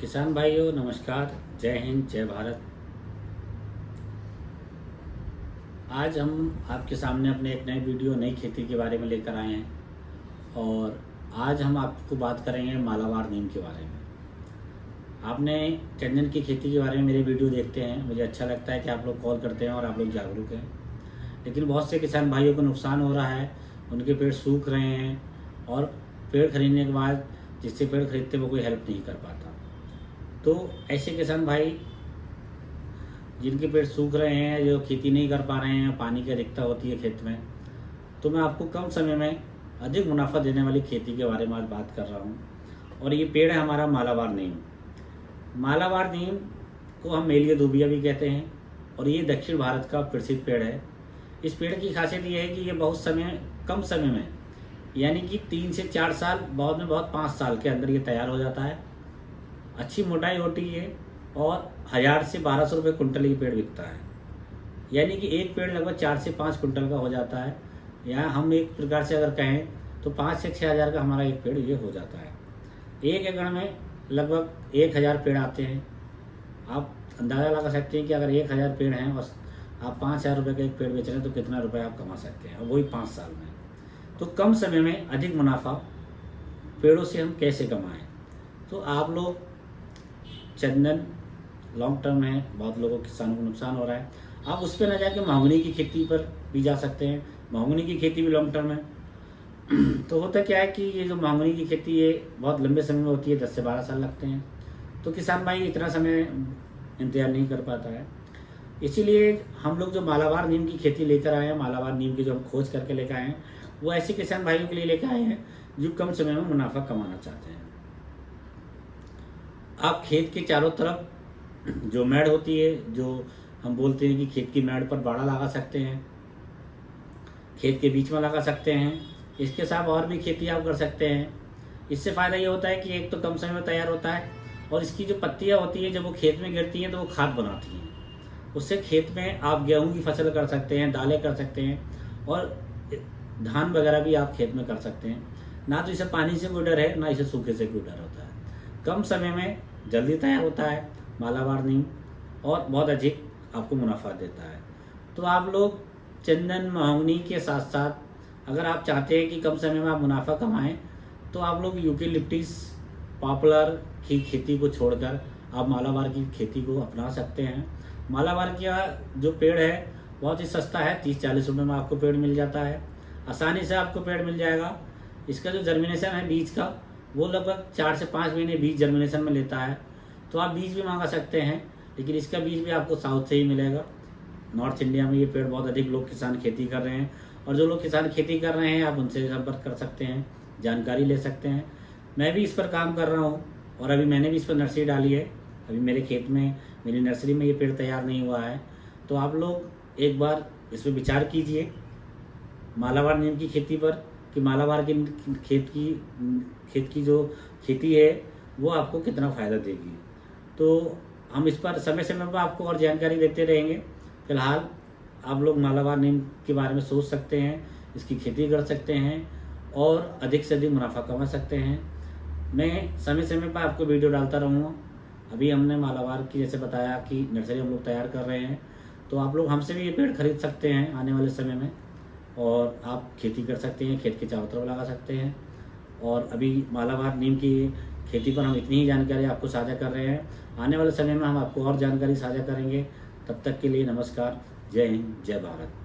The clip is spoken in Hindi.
किसान भाइयों नमस्कार। जय हिंद जय भारत। आज हम आपके सामने अपने एक नई वीडियो नई खेती के बारे में लेकर आए हैं और आज हम आपको बात करेंगे मालाबार नीम के बारे में। आपने चंदन की खेती के बारे में मेरे वीडियो देखते हैं, मुझे अच्छा लगता है कि आप लोग कॉल करते हैं और आप लोग जागरूक हैं। लेकिन बहुत से किसान भाइयों को नुकसान हो रहा है, उनके पेड़ सूख रहे हैं और पेड़ खरीदने के बाद जिससे पेड़ खरीदते वो कोई हेल्प नहीं कर पाता। तो ऐसे किसान भाई जिनके पेड़ सूख रहे हैं, जो खेती नहीं कर पा रहे हैं, पानी की अधिकता होती है खेत में, तो मैं आपको कम समय में अधिक मुनाफा देने वाली खेती के बारे में आज बात कर रहा हूँ। और ये पेड़ है हमारा मालाबार नीम। मालाबार नीम को हम मेलिया दूबिया भी कहते हैं और ये दक्षिण भारत का प्रसिद्ध पेड़ है। इस पेड़ की खासियत ये है कि ये कम समय में यानी कि 3 से 4 साल, बहुत में बहुत 5 साल के अंदर ये तैयार हो जाता है। अच्छी मोटाई होती है और 1000 से 1200 रुपये कुंटल ये पेड़ बिकता है। यानी कि एक पेड़ लगभग 4 से 5 कुंटल का हो जाता है। या हम एक प्रकार से अगर कहें तो 5 से 6 हज़ार का हमारा एक पेड़ ये हो जाता है। 1 एकड़ में लगभग 1000 पेड़ आते हैं। आप अंदाज़ा लगा सकते हैं कि अगर 1000 पेड़ हैं और आप 5000 रुपये का एक पेड़ बेच रहे हैं तो कितना रुपये आप कमा सकते हैं, और वही 5 साल में। तो कम समय में अधिक मुनाफा पेड़ों से हम कैसे कमाएं? तो आप लोग चंदन लॉन्ग टर्म है, बहुत लोगों किसानों को नुकसान हो रहा है, आप उस पर न जाके महोगनी की खेती पर भी जा सकते हैं। महोगनी की खेती भी लॉन्ग टर्म है। तो होता क्या है कि ये जो महोगनी की खेती है बहुत लंबे समय में होती है, 10 से 12 साल लगते हैं। तो किसान भाई इतना समय इंतजार नहीं कर पाता है। इसीलिए हम लोग जो मालाबार नीम की खेती लेकर आए हैं, मालाबार नीम की जो हम खोज करके लेकर आए हैं, वो ऐसे किसान भाइयों के लिए लेकर आए हैं जो कम समय में मुनाफा कमाना चाहते हैं। आप खेत के चारों तरफ जो मेड़ होती है, जो हम बोलते हैं कि खेत की मेड़ पर बाड़ा लगा सकते हैं, खेत के बीच में लगा सकते हैं। इसके साथ और भी खेती आप कर सकते हैं। इससे फ़ायदा ये होता है कि एक तो कम समय में तैयार होता है और इसकी जो पत्तियाँ होती हैं जब वो खेत में गिरती हैं तो वो खाद बनाती हैं। उससे खेत में आप गेहूं की फसल कर सकते हैं, दालें कर सकते हैं और धान वगैरह भी आप खेत में कर सकते हैं। ना तो इसे पानी से कोई डर है, ना इसे सूखे से कोई डर होता है। कम समय में जल्दी तैयार होता है मालाबार नीम और बहुत अधिक आपको मुनाफा देता है। तो आप लोग चंदन महोगनी के साथ साथ अगर आप चाहते हैं कि कम समय में आप मुनाफा कमाएं तो आप लोग यूकेलिप्टिस पॉपुलर की खेती को छोड़कर आप मालाबार की खेती को अपना सकते हैं। मालाबार का जो पेड़ है बहुत ही सस्ता है, 30-40 रुपये में आपको पेड़ मिल जाता है। आसानी से आपको पेड़ मिल जाएगा। इसका जो जर्मिनेशन है बीज का, वो लगभग 4 से 5 महीने बीज जर्मिनेशन में लेता है। तो आप बीज भी मंगा सकते हैं, लेकिन इसका बीज भी आपको साउथ से ही मिलेगा। नॉर्थ इंडिया में ये पेड़ बहुत अधिक लोग किसान खेती कर रहे हैं और जो लोग किसान खेती कर रहे हैं आप उनसे संपर्क कर सकते हैं, जानकारी ले सकते हैं। मैं भी इस पर काम कर रहा हूँ और अभी मैंने भी इस पर नर्सरी डाली है। अभी मेरे खेत में, मेरी नर्सरी में ये पेड़ तैयार नहीं हुआ है। तो आप लोग एक बार इस पर विचार कीजिए मालाबार नीम की खेती पर कि मालाबार के खेत की जो खेती है वो आपको कितना फ़ायदा देगी। तो हम इस पर समय समय पर आपको और जानकारी देते रहेंगे। फिलहाल आप लोग मालाबार नीम के बारे में सोच सकते हैं, इसकी खेती कर सकते हैं और अधिक से अधिक मुनाफा कमा सकते हैं। मैं समय समय पर आपको वीडियो डालता रहूँगा। अभी हमने मालाबार की जैसे बताया कि नर्सरी हम लोग तैयार कर रहे हैं, तो आप लोग हमसे भी ये पेड़ खरीद सकते हैं आने वाले समय में और आप खेती कर सकते हैं, खेत के चारों तरफ लगा सकते हैं। और अभी मालाबार नीम की खेती पर हम इतनी ही जानकारी आपको साझा कर रहे हैं। आने वाले समय में हम आपको और जानकारी साझा करेंगे। तब तक के लिए नमस्कार। जय हिंद जय भारत।